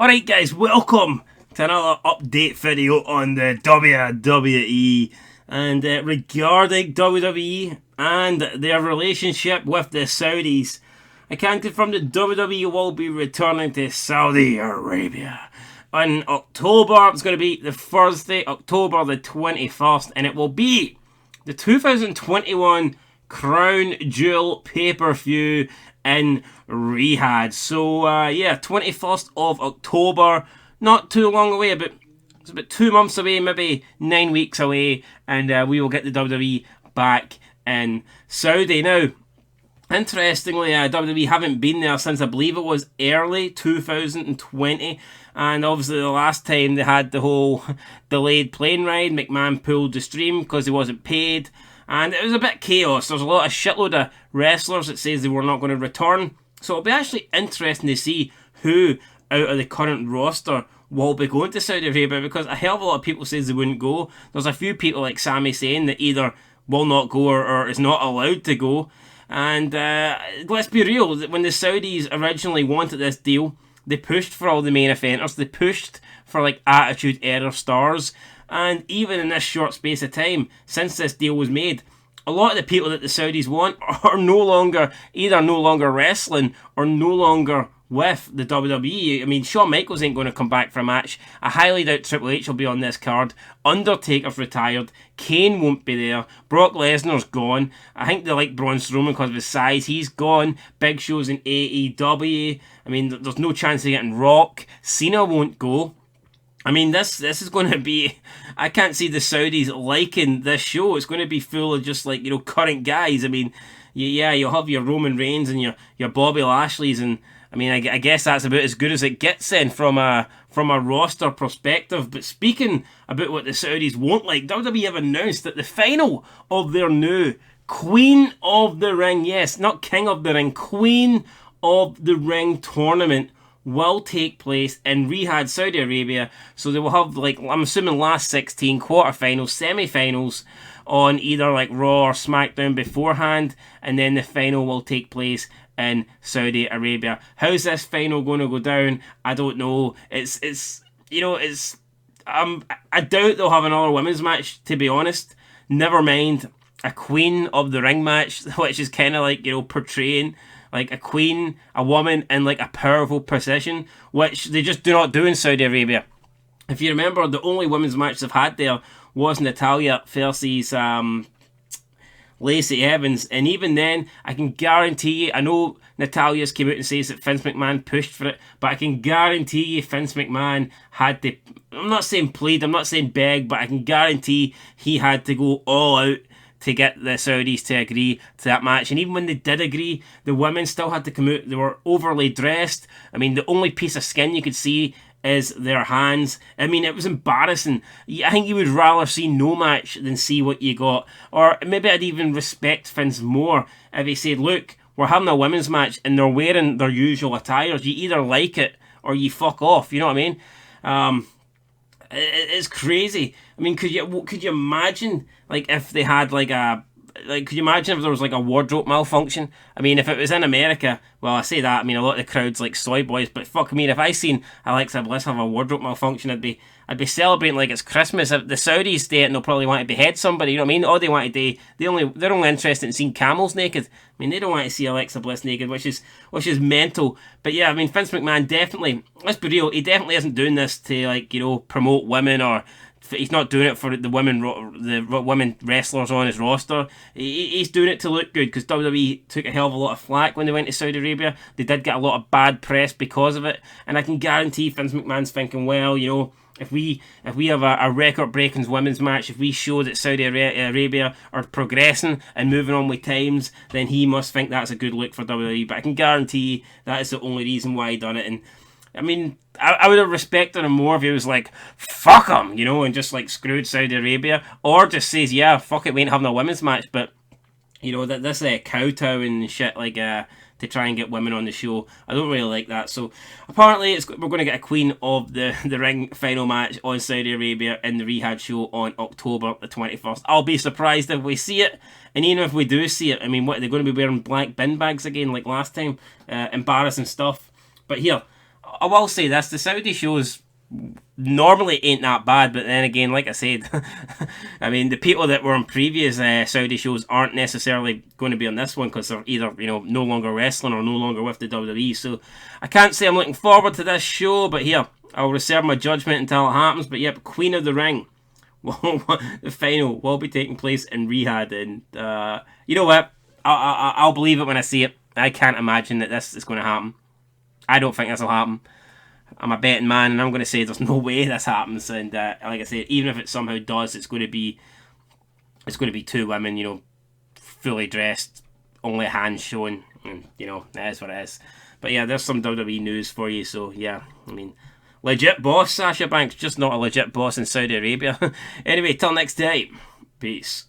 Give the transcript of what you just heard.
Alright guys, welcome to another update video on the WWE and regarding WWE and their relationship with the Saudis. I can confirm that WWE will be returning to Saudi Arabia in October. It's going to be the Thursday, October the 21st, and it will be the 2021 Crown Jewel pay-per-view in Riyadh. So yeah, 21st of October, not too long away, it's about 2 months away, maybe 9 weeks away, and we will get the WWE back in Saudi. Now, interestingly, WWE haven't been there since I believe it was early 2020, and obviously the last time they had the whole delayed plane ride, McMahon pulled the stream because he wasn't paid, and it was a bit chaos. There's a lot of shitload of wrestlers that says they were not going to return, so it'll be actually interesting to see who out of the current roster will be going to Saudi Arabia, because a hell of a lot of people says they wouldn't go. There's a few people like Sami Zayn that either will not go or is not allowed to go. And let's be real, when the Saudis originally wanted this deal, they pushed for all the main eventers, they pushed for like Attitude Era stars, and even in this short space of time since this deal was made, a lot of the people that the Saudis want are either no longer wrestling or no longer with the WWE. I mean, Shawn Michaels ain't going to come back for a match. I highly doubt Triple H will be on this card. Undertaker's retired. Kane won't be there. Brock Lesnar's gone. I think they like Braun Strowman because of his size. He's gone. Big Show's in AEW. I mean, there's no chance of getting Rock. Cena won't go. I mean, this is going to be... I can't see the Saudis liking this show. It's going to be full of just, like, current guys. I mean, yeah, you'll have your Roman Reigns and your Bobby Lashley's, and I mean, I guess that's about as good as it gets then from a roster perspective. But speaking about what the Saudis won't like, WWE have announced that the final of their new Queen of the Ring, yes, not King of the Ring, Queen of the Ring tournament will take place in Riyadh, Saudi Arabia. So they will have, like, I'm assuming last 16 quarterfinals, semi-finals on either like Raw or SmackDown beforehand, and then the final will take place in Saudi Arabia. How's this final going to go down? I don't know. I doubt they'll have another women's match, to be honest. Never mind a Queen of the Ring match, which is kind of like, portraying like a queen, a woman in like a powerful position, which they just do not do in Saudi Arabia. If you remember, the only women's match they've had there was Natalya versus Lacey Evans, and even then, I can guarantee you, I know Natalya's came out and says that Vince McMahon pushed for it, but I can guarantee you Vince McMahon had to, I'm not saying plead, I'm not saying beg, but I can guarantee he had to go all out to get the Saudis to agree to that match. And even when they did agree, the women still had to come out. They were overly dressed. I mean, the only piece of skin you could see is their hands. I mean, it was embarrassing. I think you would rather see no match than see what you got. Or maybe I'd even respect Vince more if he said, look, we're having a women's match and they're wearing their usual attires. You either like it or you fuck off. You know what I mean? It's crazy. I mean, could you imagine, like, if they had could you imagine if there was like a wardrobe malfunction? I mean, if it was in America, well, I say that, I mean, a lot of the crowd's like soy boys, but fuck me, if I seen Alexa Bliss have a wardrobe malfunction, I'd be celebrating like it's Christmas. If the Saudis do it, and they'll probably want to behead somebody, you know what I mean? All they want to do, they're only interested in seeing camels naked. I mean, they don't want to see Alexa Bliss naked, which is mental. But yeah, I mean, Vince McMahon definitely, let's be real, he definitely isn't doing this to, like, promote women, or he's not doing it for the women wrestlers on his roster. He's doing it to look good, because WWE took a hell of a lot of flack when they went to Saudi Arabia. They did get a lot of bad press because of it, and I can guarantee Vince McMahon's thinking, well, if we have a record-breaking women's match, if we show that Saudi Arabia are progressing and moving on with times, then he must think that's a good look for WWE. But I can guarantee that is the only reason why he done it. And I mean, I would have respected him more if he was like, fuck him, and just like screwed Saudi Arabia, or just says, yeah, fuck it, we ain't having a women's match. But that this kowtowing and shit, like to try and get women on the show, I don't really like that. So apparently we're going to get a Queen of the Ring final match on Saudi Arabia in the Riyadh show on October the 21st. I'll be surprised if we see it, and even if we do see it, I mean, what, they're going to be wearing black bin bags again like last time? Embarrassing stuff. But here, I will say this: the Saudi shows normally ain't that bad, but then again, like I said, I mean, the people that were on previous Saudi shows aren't necessarily going to be on this one because they're either, you know, no longer wrestling or no longer with the WWE. So I can't say I'm looking forward to this show, but here, I'll reserve my judgment until it happens. But yep, Queen of the Ring. The final will be taking place in Riyadh, and you know what? I'll believe it when I see it. I can't imagine that this is going to happen. I don't think this will happen. I'm a betting man, and I'm going to say there's no way this happens. And like I said, even if it somehow does, it's going to be two women, you know, fully dressed, only hands showing, and you know that is what it is. But yeah, there's some WWE news for you. So yeah, I mean, legit boss Sasha Banks, just not a legit boss in Saudi Arabia. Anyway, till next time, peace.